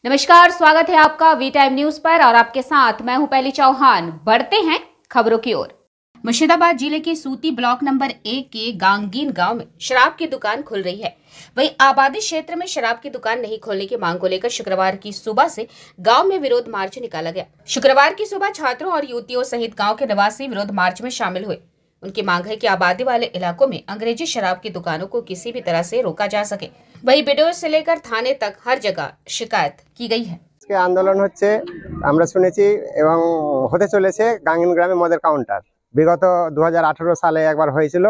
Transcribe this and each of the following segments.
नमस्कार, स्वागत है आपका वी टाइम न्यूज पर और आपके साथ मैं हूं पहली चौहान। बढ़ते हैं खबरों की ओर। मुर्शिदाबाद जिले के सूती ब्लॉक नंबर 1 के गांगीन गांव में शराब की दुकान खुल रही है। वहीं आबादी क्षेत्र में शराब की दुकान नहीं खोलने की मांग को लेकर शुक्रवार की सुबह से गांव में विरोध मार्च निकाला गया। शुक्रवार की सुबह छात्रों और युवतियों सहित गाँव के निवासी विरोध मार्च में शामिल हुए। उनकी मांग है कि आबादी वाले इलाकों में अंग्रेजी शराब की दुकानों को किसी भी तरह से रोका जा सके। वही बीडीओ से लेकर थाने तक हर जगह शिकायत की गई है। आंदोलन হচ্ছে আমরা শুনেছি এবং হতে চলেছে গাঙ্গিন গ্রামে মদের কাউন্টার বিগত 2018 সালে একবার হয়েছিল।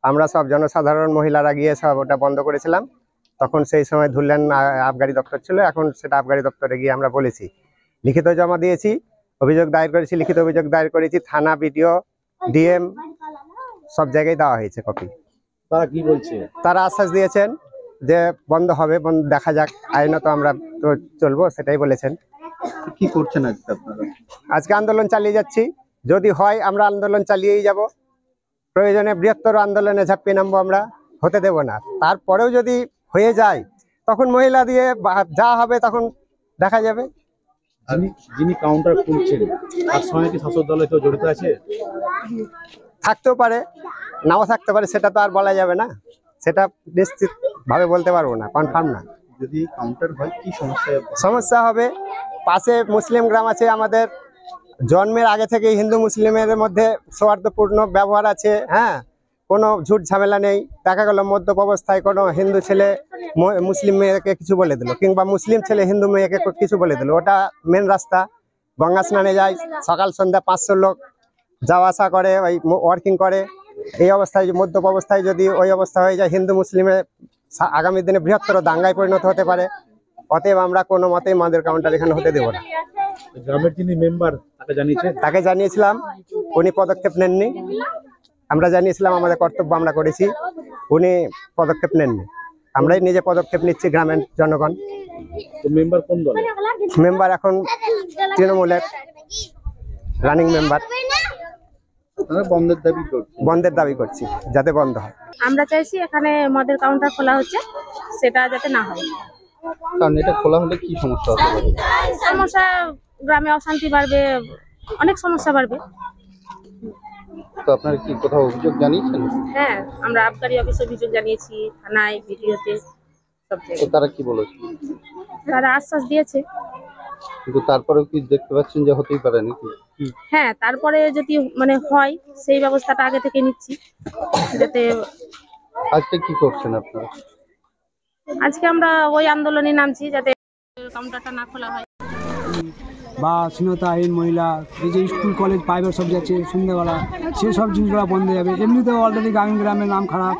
আমরা সব জনসাধারণ মহিলারা গিয়ে সব ওটা বন্ধ করেছিলাম। তখন সেই সময় ধুরলেন আবগারি দপ্তর ছিল, এখন সেটা আবগারি দপ্তরে গিয়ে আমরা বলেছি, লিখিত জমা দিয়েছি, অভিযোগ দায়ের করেছি, লিখিত অভিযোগ দায়ের করেছি, থানা বিডিও ডিএম সব জায়গায় দেওয়া হয়েছে কপি। তারা কি বলছে? তারা আশ্বাস দিয়েছেন যে বন্ধ হবে, দেখা যাক, আইনত আমরা তো চলবো সেটাই বলেছেন। কি করছেন আজকে আপনারা? আজকে আন্দোলন চালিয়ে যাচ্ছি, যদি হয় আমরা আন্দোলন চালিয়েই যাব, প্রয়োজনে বৃহত্তর আন্দোলনে ঝাঁপিয়ে নামবো, আমরা হতে দেব না। তারপরেও যদি হয়ে যায় তখন মহিলা দিয়ে যা হবে তখন দেখা যাবে। যিনি কাউন্টার খুলছেন তার সঙ্গে কি শাসক দলের কেউ জড়িত আছে? থাকতেও পারে, নাও থাকতে পারে, সেটা তো আর বলা যাবে না, সেটা নিশ্চিত ভাবে বলতে পারবো না, কনফার্ম না। যদি কাউন্টার হয় কি সমস্যা হবে? পাশে মুসলিম গ্রাম আছে আমাদের, জন্মের আগে থেকে হিন্দু মুসলিমের মধ্যে সৌহার্দ্যপূর্ণ ব্যবহার আছে। হ্যাঁ, কোনো ঝুট ঝামেলা নেই। দেখা গেল মদ্যপ অবস্থায় কোনো হিন্দু ছেলে মুসলিম মেয়েকে কিছু বলে দিল, কিংবা মুসলিম ছেলে হিন্দু মেয়েকে কিছু বলে দিল, ওটা মেন রাস্তা, গঙ্গা স্নানে যায়, সকাল সন্ধ্যা 500 লোক যাওয়া আসা করে, ওই ওয়ার্কিং করে। এই অবস্থায় মদ্যপ অবস্থায় যদি ওই অবস্থা হয়ে যায়, হিন্দু মুসলিমে আগামী দিনে বৃহত্তর দাঙ্গায় পরিণত হতে পারে। অতএব আমরা কোনো মতেই মদের কাউন্টার এখানে হতে দেব না। গ্রামের যিনি মেম্বার তাকে জানিয়েছিলাম, উনি পদক্ষেপ নেননি। আমরা জানিয়েছিলাম, আমাদের কর্তব্য আমরা করেছি, উনি পদক্ষেপ নেননি। আমরাই নিজে পদক্ষেপ নিচ্ছি, গ্রামের জনগণ। মেম্বার কোন দল? মেম্বার এখন তৃণমূলের রানিং মেম্বার। বন্ধের দাবি করছি, যাতে বন্ধ হয়। আমরা চাইছি এখানে মদের কাউন্টার খোলা হচ্ছে, সেটা যাতে না হয়। কারণ এটা খোলা হলে কি সমস্যা হতে পারে? সমস্যা, গ্রামে অশান্তি বাড়বে, অনেক সমস্যা বাড়বে। তো আপনারা কি কোথাও অভিযোগ জানিয়েছেন? হ্যাঁ, আমরা আবগারি অফিসে অভিযোগ জানিয়েছি, থানায়, ভিডিওতে, সব জায়গায়। তারা কি বলেছে? তারা আশ্বাস দিয়েছে। কিন্তু তারপরেও কি দেখতে পাচ্ছেন যে হতেই পারে নাকি? হ্যাঁ, তারপরে যদি হয় সেই ব্যবস্থাটা আগে থেকে নিচ্ছি, যাতে। আজকে কি করছেন আপনারা? আজকে আমরা ওই আন্দোলনে নামছি, যাতে কাউন্টারটা না খোলা হয়। বা স্নেহতাহীন মহিলা, এই যে স্কুল কলেজ প্রাইভেট সব যাচ্ছে সন্ধ্যেবেলা, সেসব জিনিসগুলো বন্ধ হয়ে যাবে। এমনিতেও অলরেডি গাঙ্গিন গ্রামের নাম খারাপ,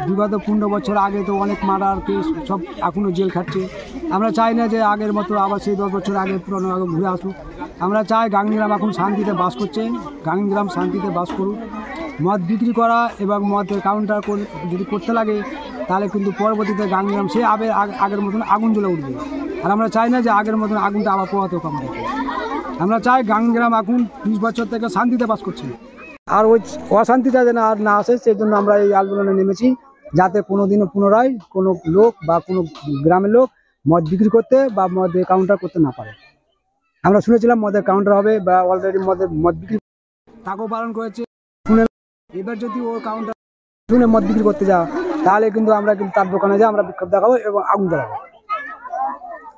বিগত 15 বছর আগে তো অনেক মার্ডার কেস, সব এখনও জেল খাটছে। আমরা চাই না যে আগের মতো আবার সেই 10 বছর আগে পুরনো আগে ঘুরে আসুক। আমরা চাই গাঙ্গিন গ্রাম এখন শান্তিতে বাস করছে, গাঙ্গিন গ্রাম শান্তিতে বাস করুক। মদ বিক্রি করা এবং মদের কাউন্টার যদি করতে লাগে, তাহলে কিন্তু পরবর্তীতে গাঙ্গিন গ্রাম সে আগের মতন আগুন জ্বলে উঠবে। আর আমরা চাই না যে আগের মতন আগুনটা আবার পোহাতে হোক আমাদেরকে। আমরা চাই গাঙ্গিন গ্রাম এখন 20 বছর থেকে শান্তিতে বাস করছে, আর ওই অশান্তিটা যেন আর না আসে, সেই জন্য আমরা এই আন্দোলনে নেমেছি, যাতে কোনোদিনও পুনরায় কোনো লোক বা কোনো গ্রামের লোক মদ বিক্রি করতে বা মদের কাউন্টার করতে না পারে। আমরা শুনেছিলাম মদের কাউন্টার হবে, বা অলরেডি মদ বিক্রি তাকেও পালন করেছে। এবার যদি ও কাউন্টার শুনে মদ বিক্রি করতে যাও, তাহলে কিন্তু আমরা কিন্তু তার দোকানে যাই, আমরা বিক্ষোভ দেখাবো এবং আগুন জ্বালাবো।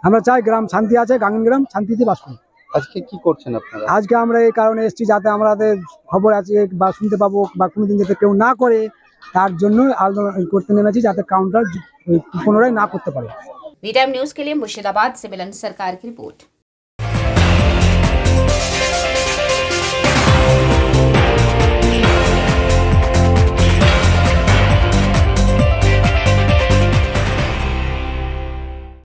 আমরা চাই গ্রাম শান্তি আছে, গাঙ্গিন গ্রাম শান্তিতে বাস করি। আজকে কি করছেন আপনারা? আজকে আমরা এই কারণে এসেছি, যাতে আমাদের খবর আছে বা শুনতে পাবো, বা কোনোদিন যাতে কেউ না করে, তার জন্য আন্দোলন করতে নেমেছি, যাতে কাউন্টার পুনরায় না করতে পারে। वी टाइम न्यूज के लिए मुर्शिदाबाद से मिलन सरकार की रिपोर्ट।